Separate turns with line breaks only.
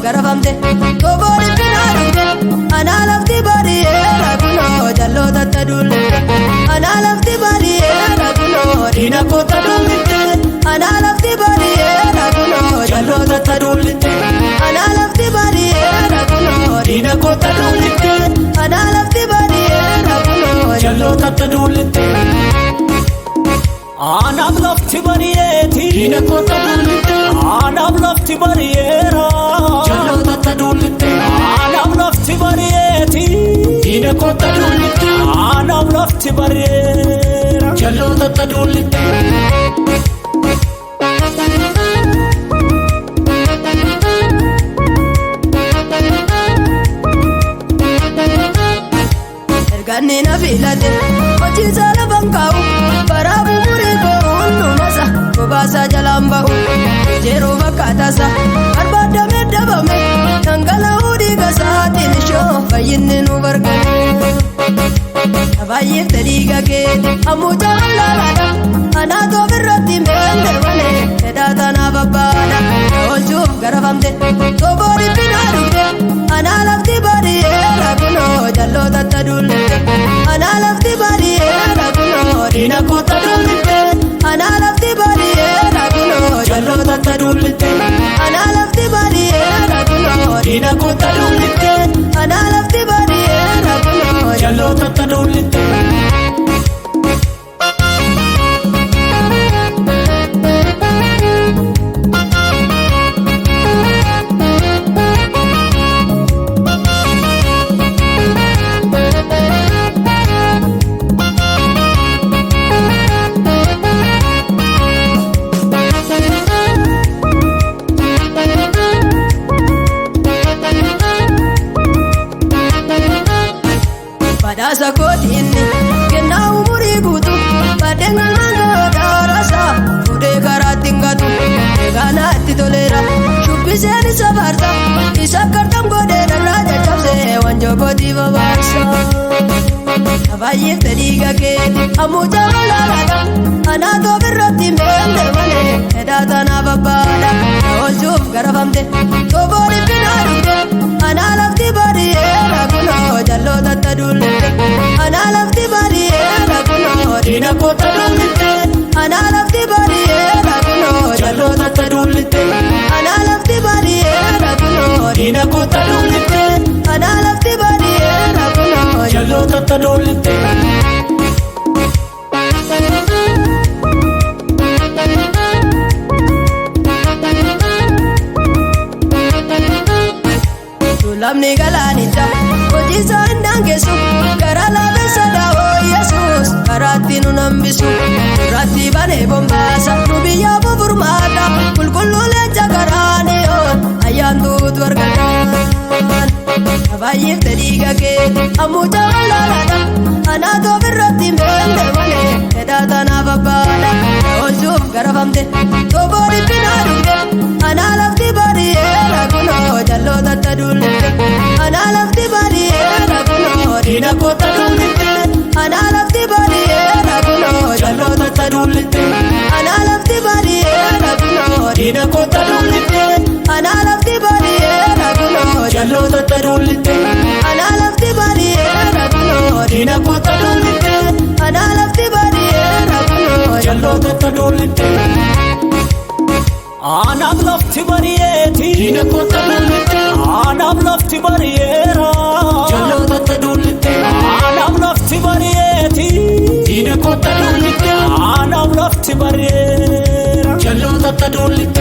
garafamte Tobori pinarute Ana lafti bariheera kuno jalloota tadullite Ana lafti bariheera kuno dina kota dullite Ana lafti bariheera kuno jalloota tadullite Ana lafti bariheera kuno dina kota dullite Ana lafti bariheera kuno jalloota tadullite
Anam lafti bariyeeti dina kota dullite Anam lafti bariyeera
jalloota tadullite
Anam lafti bariyeeti
dina kota dullite
Anam lafti bariyeera
jalloota tadullite Erganni na filate hojiisa lafan kaa'u baraabu murii koo hundumasa gobaasa jalaan bahu jeeroo fakkaatasa barbaadamee dabame dhangala'uu dhiiga isaatiin ishoo fayyinni nu bargaare baay'eefte dhiiga keeti ammuuta wallaalaadha anaatoo birratti meente malee fedhaa tanaaf abbaadha oolchuuf garafamte toboori binaa dhugde anaa lafti bariheera kunoo jalloota tadullite Ana lafti bariheera kuno dina kota dullite Ana lafti bariheera kuno jalloota tadullite Ana lafti bariheera kuno dina kota dullite Ana lafti bariheera kuno jalloota tadullite Badhaasa kootiinni kennaa umurii guutu baddeen galmaan gaaraasa fuudhee karaatti hin gatu eegaanaa itti toleera shubbiseen isa baarsa isa akkartam godhee dharraa caccabsee wanjoo kootii babaarsa baay'eefte dhiiga keeti ammuuta wallaalaadha anaatoo birratti meente malee fedhaa tanaaf abbaadha oolchuuf garafamte toboori binaa dhugde anaa lafti bariheera kunoo jalloota tadullite Ana lafti bariheera kuno dina kota dullite Ana lafti bariheera kuno jalloota tadullite Ana lafti bariheera kuno dina kota dullite Ana lafti bariheera kuno jalloota tadullite Lamni galaanidha hojiisa hin daangessu gara laafessa daawoo Yesuus karaatti nu nambisu irratti banee bombaasa nu biyyaaf furmaata qulqulluu leenca garaaniyoon ayyaantuutu argataan baay'eefte dhiiga keeti ammuuta wallaalaadha anaatoo birratti meente malee fedhaa tanaaf abbaadha oolchuuf garafamte toboori binaa dhugde anaa lafti bariheera kunoo jalloota tadullite Ana lafti bariheera kuno dina kota dullite Ana lafti bariheera kuno jalloota tadullite Ana lafti bariheera kuno dina kota dullite Ana lafti bariheera kuno jalloota tadullite Ana lafti bariheera kuno dina kota dullite Ana lafti bariheera kuno jalloota tadullite
Anam lafti bariyeeti
dina kota dullite
Anam lafti bariyeera
jalloota tadullite
Anam lafti bariyeeti
dina kota dullite
Anam lafti bariyeera
jalloota tadullite